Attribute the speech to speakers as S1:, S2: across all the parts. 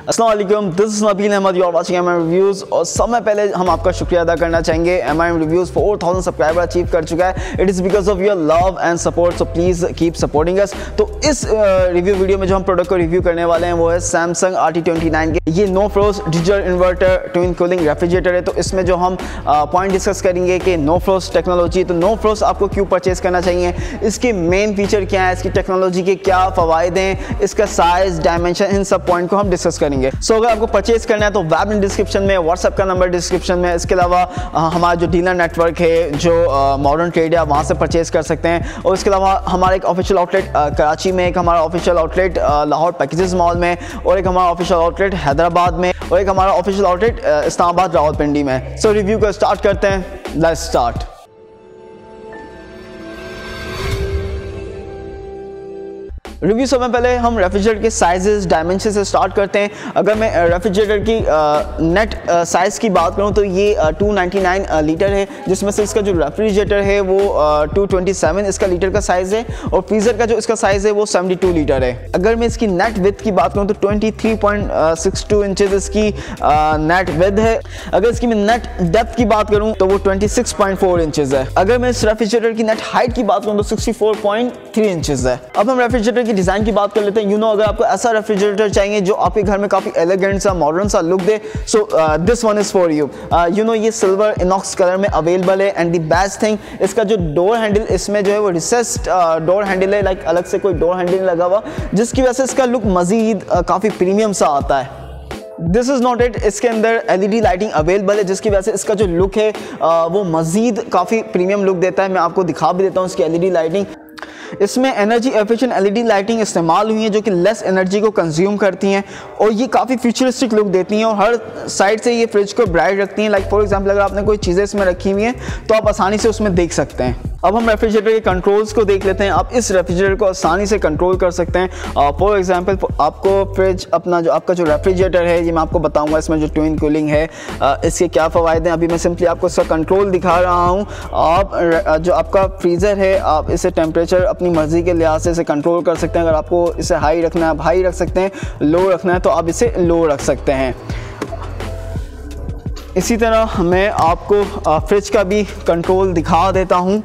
S1: अस्सलाम वालेकुम, this is Nabeel Ahmed, you are watching MIM reviews. और समय पहले हम आपका शुक्रिया अदा करना चाहेंगे। एमआईएम रिव्यूज़ 4000 सब्सक्राइबर अचीव कर चुका है। It is because of your love and support, so please keep supporting us. तो इस रिव्यू वीडियो में जो हम प्रोडक्ट को रिव्यू करने वाले हैं वो है सैमसंग RT29 के ये no frost digital inverter twin cooling refrigerator है। तो इसमें जो हम पॉइंट डिस्कस करेंगे कि नो फ्रोस्ट टेक्नोलॉजी, तो नो फ्रोस्ट आपको क्यों परचेज करना चाहिए, इसके मेन फीचर क्या है, इसकी टेक्नोलॉजी के क्या फ़वायदे हैं, इसका साइज़, डायमेंशन, इन सब पॉइंट को हम डिस्कस करेंगे। सो अगर आपको परचेज करना है तो वेब लिंक डिस्क्रिप्शन में, व्हाट्सएप का नंबर डिस्क्रिप्शन में। इसके अलावा हमारा जो डीलर नेटवर्क है, जो मॉडर्न ट्रेड है, वहाँ से परचेज कर सकते हैं। और इसके अलावा हमारा एक ऑफिशियल आउटलेट कराची में, एक हमारा official outlet Lahore packages mall में, और एक हमारा ऑफिशियल आउटलेट हैदराबाद में, और एक हमारा ऑफिशियल आउटलेट इस्लामाबाद रावलपिंडी में। सो रिव्यू को स्टार्ट करते हैं, लेट्स स्टार्ट। रिव्यू समय पहले हम रेफ्रिजरेटर के साइजेस, डायमेंशन से स्टार्ट करते हैं। अगर मैं रेफ्रिजरेटर की नेट साइज़ की बात करूं तो ये 299 लीटर है, जिसमें से इसका जो रेफ्रिजरेटर है वो 227 इसका लीटर का साइज़ है, और फ्रीज़र का जो इसका साइज़ है वो 72 लीटर है। अगर मैं इसकी नेट विड्थ की बात करूं तो 23.62 इंचेस इसकी नेट विड्थ है। अगर इसकी मैं नेट डेप्थ की बात करूँ तो वो 26.4 इंचेस है। अगर मैं इस रेफ्रिजरेटर की नेट हाइट की बात करूँ तो 64.3 इंचेस है। अब हम रेफ्रिजरेटर डिजाइन की बात कर लेते हैं। अगर आपको ऐसा रेफ्रिजरेटर चाहिए जो आपके घर में काफी एलिगेंट सा, मॉडर्न सा look they, so this one is for you. ये सिल्वर इनॉक्स कलर में अवेलेबल है। एंड द बेस्ट थिंग, इसका जो डोर हैंडल इसमें जो है वो रिसेस्ड डोर हैंडल है, लाइक अलग से कोई डोर हैंडल लगा हुआ, जिसकी वजह से इसका लुक मजीद काफी प्रीमियम सा आता है। दिस इज़ नॉट इट, इसके अंदर LED लाइटिंग अवेलेबल है, जिसकी वजह से इसका जो लुक है वो मजीद काफ़ी प्रीमियम लुक देता है। मैं आपको दिखा भी देता हूँ इसकी LED लाइटिंग। इसमें एनर्जी एफिशिएंट LED लाइटिंग इस्तेमाल हुई है जो कि लेस एनर्जी को कंज्यूम करती हैं, और ये काफ़ी फ्यूचरिस्टिक लुक देती हैं, और हर साइड से ये फ्रिज को ब्राइट रखती हैं। लाइक फॉर एग्जांपल, अगर आपने कोई चीज़ें इसमें रखी हुई हैं तो आप आसानी से उसमें देख सकते हैं। अब हम रेफ्रिजरेटर के कंट्रोल्स को देख लेते हैं। आप इस रेफ्रिजरेटर को आसानी से कंट्रोल कर सकते हैं। फॉर एग्जांपल, आपको फ्रिज अपना जो आपका जो रेफ्रिजरेटर है, ये मैं आपको बताऊंगा इसमें जो ट्विन कूलिंग है इसके क्या फ़वायदे हैं। अभी मैं सिंपली आपको इसका कंट्रोल दिखा रहा हूँ। आप जो आपका फ्रीज़र है, आप इसे टेम्परेचर अपनी मर्ज़ी के लिहाज से इसे कंट्रोल कर सकते हैं। अगर आपको इसे हाई रखना है आप हाई रख सकते हैं, लो रखना है तो आप इसे लो रख सकते हैं। इसी तरह मैं आपको फ्रिज का भी कंट्रोल दिखा देता हूँ।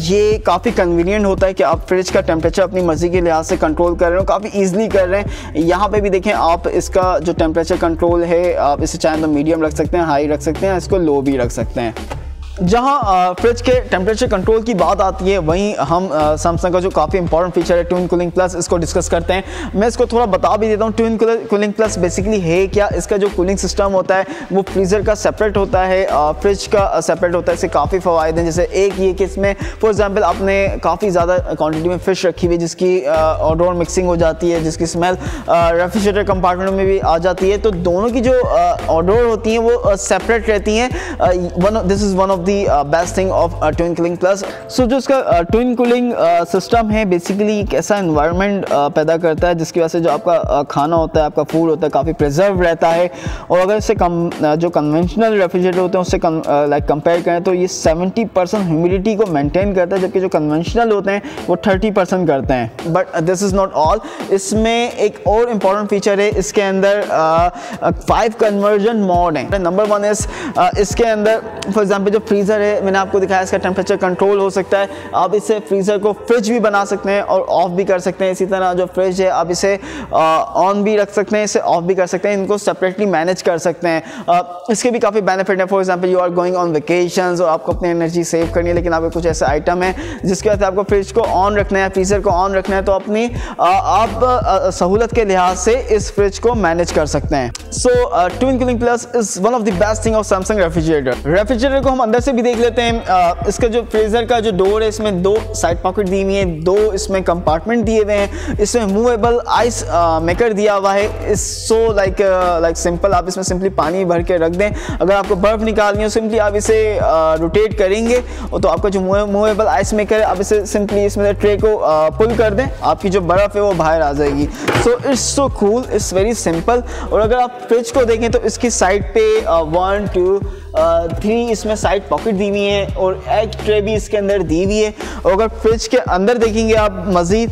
S1: ये काफ़ी कन्वीनियंट होता है कि आप फ्रिज का टेम्परेचर अपनी मर्ज़ी के लिहाज से कंट्रोल कर रहे हो, काफ़ी ईजिली कर रहे हैं। यहाँ पे भी देखें, आप इसका जो टेम्परेचर कंट्रोल है, आप इसे चाहें तो मीडियम रख सकते हैं, हाई रख सकते हैं, इसको लो भी रख सकते हैं। जहाँ फ्रिज के टेम्परेचर कंट्रोल की बात आती है, वहीं हम सैमसंग का जो काफ़ी इंपॉर्टेंट फीचर है ट्विन कूलिंग प्लस, इसको डिस्कस करते हैं। मैं इसको थोड़ा बता भी देता हूँ। ट्विन कूलिंग प्लस बेसिकली है क्या। इसका जो कूलिंग सिस्टम होता है वो फ्रीज़र का सेपरेट होता है, फ्रिज का सेपरेट होता है। इससे काफ़ी फ़वायदे हैं। जैसे एक ये कि इसमें फॉर एग्जाम्पल आपने काफ़ी ज़्यादा क्वान्टिटी में फ़िश रखी हुई, जिसकी ऑडोर मिक्सिंग हो जाती है, जिसकी स्मेल रेफ्रिजरेटर कंपार्टमेंट में भी आ जाती है, तो दोनों की जो ऑडोर होती हैं वो सेपरेट रहती हैं। This is one of best thing of twin cooling plus. So जो इसका ट्विन कूलिंग सिस्टम है, बेसिकली एक ऐसा एनवायरनमेंट पैदा करता है जिसकी वजह से जो आपका खाना होता है, आपका फूड होता है, काफ़ी प्रिजर्व रहता है। और अगर इससे जो कन्वेंशनल रेफ्रिजरेटर होते हैं उससे लाइक कंपेयर करें तो ये 70% ह्यूमिडिटी को मेंटेन करता है, जबकि जो कन्वेंशनल होते हैं वो 30% करते हैं। But this is not all, इसमें एक और इम्पॉर्टेंट फीचर है। इसके अंदर 5 कन्वर्जन मोड हैं। नंबर 1 इज़ इसके अंदर फॉर एग्जाम्पल जो फ्रीज़र है, मैंने आपको दिखाया, इसका टेम्परेचर कंट्रोल हो सकता है। आप इससे फ्रीज़र को फ्रिज भी बना सकते हैं और ऑफ भी कर सकते हैं। इसी तरह जो फ्रिज है आप इसे ऑन भी रख सकते हैं, इसे ऑफ भी कर सकते हैं, इनको सेपरेटली मैनेज कर सकते हैं। इसके भी काफ़ी बेनिफिट है। For example, you are going on vacations और आपको अपनी एनर्जी सेव करनी है, लेकिन आपके कुछ ऐसे आइटम है जिसके वजह से आपको फ्रिज को ऑन रखना है, फ्रीज़र को ऑन रखना है, तो अपनी आप सहूलत के लिहाज से इस फ्रिज को मैनेज कर सकते हैं। So twin cooling plus is one of the best thing of Samsung refrigerator को हम अंदर से भी देख लेते हैं। इसका जो फ्रीज़र का जो डोर है, इसमें 2 साइड पॉकेट दी हुई हैं, 2 इसमें कंपार्टमेंट दिए हुए हैं। इसमें मूवेबल आइस मेकर दिया हुआ है। इस सो लाइक सिंपल, आप इसमें सिंपली पानी भर के रख दें। अगर आपको बर्फ़ निकालनी हो, सिंपली आप इसे रोटेट करेंगे तो आपका जो मूवेबल आइस मेकर है, आप इसे सिंपली इसमें ट्रे को पुल कर दें, आपकी जो बर्फ़ है वो बाहर आ जाएगी। So it's so cool, it's very simple. और अगर आप फ्रिज को देखें तो इसकी साइड पे 1 2 3 इसमें साइड पॉकेट दी हुई है और एग ट्रे भी इसके अंदर दी हुई है। और अगर फ्रिज के अंदर देखेंगे आप मज़ीद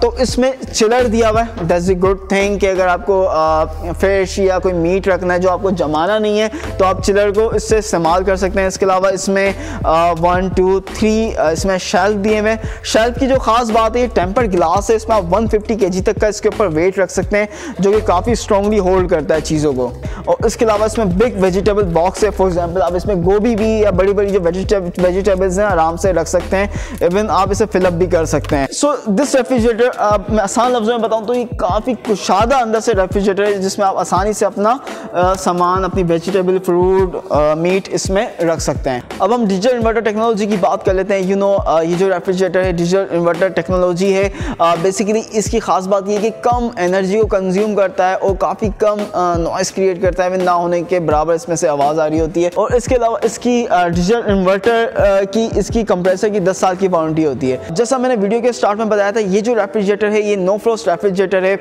S1: तो इसमें चिलर दिया हुआ है। दैट्स द गुड थिंग कि अगर आपको फिश या कोई मीट रखना है जो आपको जमाना नहीं है तो आप चिलर को इससे इस्तेमाल कर सकते हैं। इसके अलावा इसमें 1 2 3 इसमें शेल्फ दिए हुए हैं। शेल्फ की जो खास बात है, टेम्पर्ड ग्लास है, इसमें आप 150 kg तक का इसके ऊपर वेट रख सकते हैं जो कि काफ़ी स्ट्रांगली होल्ड करता है चीज़ों को। और इसके अलावा इसमें बिग वेजिटेबल बॉक्स है। फॉर एग्जांपल आप इसमें गोभी भी या बड़ी बड़ी जो वेजिटेबल्स हैं आराम से रख सकते हैं। इवन आप इसे फिलअप भी कर सकते हैं। सो दिस रेफ्रिजरेटर मैं आसान लफ्ज़ों में बताऊं तो ये काफ़ी कुशादा अंदर से रेफ्रिजरेटर है जिसमें आप आसानी से अपना सामान, अपनी वेजिटेबल, फ्रूट, मीट इसमें रख सकते हैं। अब हम डिजिटल इन्वर्टर टेक्नोलॉजी की बात कर लेते हैं। ये जो रेफ्रिजरेटर है डिजिटल इन्वर्टर टेक्नोलॉजी है। बेसिकली इसकी खास बात ये है कि कम एनर्जी को कंज्यूम करता है और काफ़ी कम नॉइस क्रिएट करता है। ना होने के बराबर इसमें से आवाज़ आ रही होती है। और इसके अलावा इसकी डिजिटल इन्वर्टर की इसकी कंप्रेसर की 10 साल की वारंटी होती है। जैसा मैंने वीडियो के स्टार्ट में बताया था, ये जो रेफ्रिजरेटर है ये नो फ्रोस्ट रेफ्रिजरेटर है।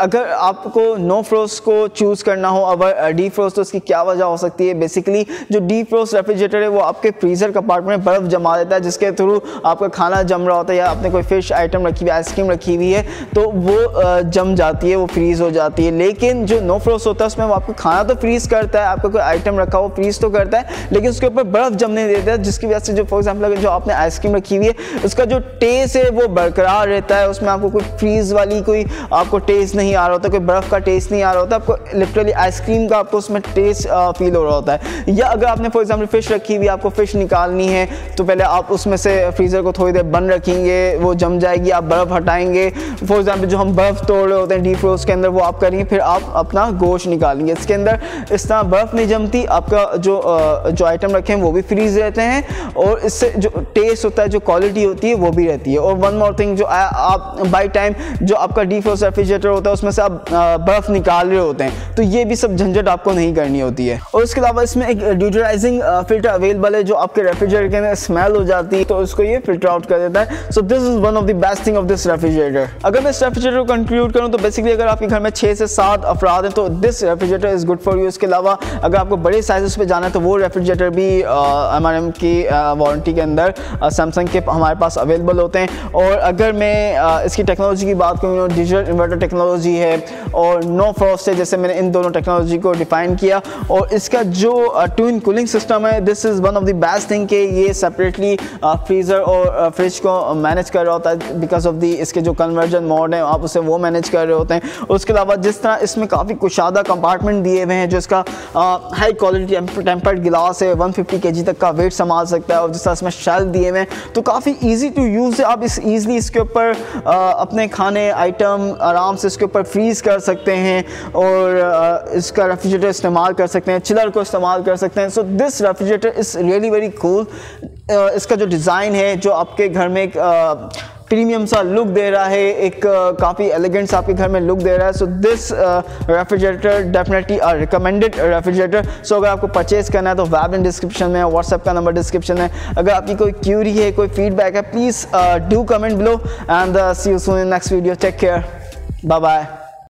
S1: अगर आपको नो फ्रोस्ट को चूज़ करना हो, अगर डी फ्रोस्ट, तो इसकी क्या वजह हो सकती है? बेसिकली जो डी फ्रोस्ट रेफ्रिजरेटर है वो आपके फ्रीज़र कंपार्टमेंट में बर्फ़ जमा देता है जिसके थ्रू आपका खाना जम रहा होता है या आपने कोई फिश आइटम रखी हुई, आइसक्रीम रखी हुई है तो वो जम जाती है, वो फ्रीज़ हो जाती है। लेकिन जो नो फ्रोस्ट होता है उसमें वो आपको खाना तो फ्रीज़ करता है, आपका कोई आइटम रखा हो फ्रीज़ तो करता है, लेकिन उसके ऊपर बर्फ़ जमने देता है जिसकी वजह से जो फॉर एग्जाम्पल जो आपने आइसक्रीम रखी हुई है उसका जो टेस्ट है वो बरकरार रहता है। उसमें आपको कोई फ्रीज़ वाली कोई आपको टेस्ट नहीं आ रहा होता, कोई बर्फ़ का टेस्ट नहीं आ रहा होता, आपको लिटरली आइसक्रीम का आपको उसमें टेस्ट फील हो रहा होता है। या अगर आपने फॉर एग्जाम्पल फ़िश रखी हुई, आपको फ़िश निकालनी है तो पहले आप उसमें से फ्रीज़र को थोड़ी देर बंद रखेंगे, वो जम जाएगी, आप बर्फ़ हटाएंगे। फॉर एग्जाम्पल जो हम बर्फ़ तोड़ रहे होते हैं डी फ्रोस्ट के अंदर वो आप करेंगे, फिर आप अपना गोश्त निकालेंगे। इसके अंदर इस तरह बर्फ़ नहीं जमती, आपका जो आइटम रखे हैं वो भी फ्रीज़ रहते हैं और इससे जो टेस्ट होता है, जो क्वालिटी होती है वो भी रहती है। और वन मोर थिंग, जो आप बाई टाइम जो आपका डी फ्रोस्ट रेफ्रिजरेटर होता है उसमें से आप बर्फ़ निकाल रहे होते हैं तो ये भी सब झंझट आपको नहीं करनी होती है। और इसके अलावा इसमें एक ड्यूटराइजिंग फिल्टर अवेलेबल है जो आपके रेफ्रिजरेटर के अंदर स्मेल हो जाती है तो उसको ये फिल्टर आउट कर देता है। So this is one of the best thing of this refrigerator. अगर मैं इस रेफ्रिजरेटर को कंक्लूड करूँ तो बेसिकली अगर आपके घर में 6 से 7 अफराद हैं तो this refrigerator is good for you. इसके अलावा अगर आपको बड़े साइज़ पे जाना है तो वो रेफ्रिजरेटर भी MRM की वारंटी के अंदर सैमसंग के हमारे पास अवेलेबल होते हैं। और अगर मैं इसकी टेक्नोलॉजी की बात करूँ, डिजिटल इन्वर्टर टेक्नोलॉजी है और नो फ्रॉस्ट है, जैसे मैंने इन दोनों टेक्नोलॉजी को डिफाइन किया। और इसका जो ट्विन कूलिंग सिस्टम है, this is one of the best thing कि ये सेपरेटली फ्रीज़र और फ्रिज को मैनेज कर रहा होता है बिकॉज ऑफ दी इसके जो कन्वर्जन मोड है आप उसे वो मैनेज कर रहे होते हैं। उसके अलावा जिस तरह इसमें काफ़ी कुशादा कंपार्टमेंट दिए हुए हैं जो इसका हाई क्वालिटी टेम्पर्ड गिलास है, 150 kg तक का वेट संभाल सकता है। और जिस तरह इसमें शेल्फ दिए हुए हैं तो काफ़ी ईजी टू यूज़ है। आप ईजिली इसके ऊपर अपने खाने आइटम आराम से इसके ऊपर फ्रीज़ कर सकते हैं और इसका रेफ्रिजरेटर इस्तेमाल कर सकते हैं, चिलर को इस्तेमाल कर सकते हैं। सो this refrigerator is really very cool. इसका जो डिज़ाइन है जो आपके घर में एक प्रीमियम सा लुक दे रहा है, एक काफ़ी एलिगेंट सा आपके घर में लुक दे रहा है। So this refrigerator definitely a recommended refrigerator. So अगर आपको परचेज करना है तो वेब इन डिस्क्रिप्शन में, व्हाट्सएप का नंबर डिस्क्रिप्शन है। अगर आपकी कोई क्यूरी है, कोई फीडबैक है, please do comment below and see you soon in next video. Take care, bye bye.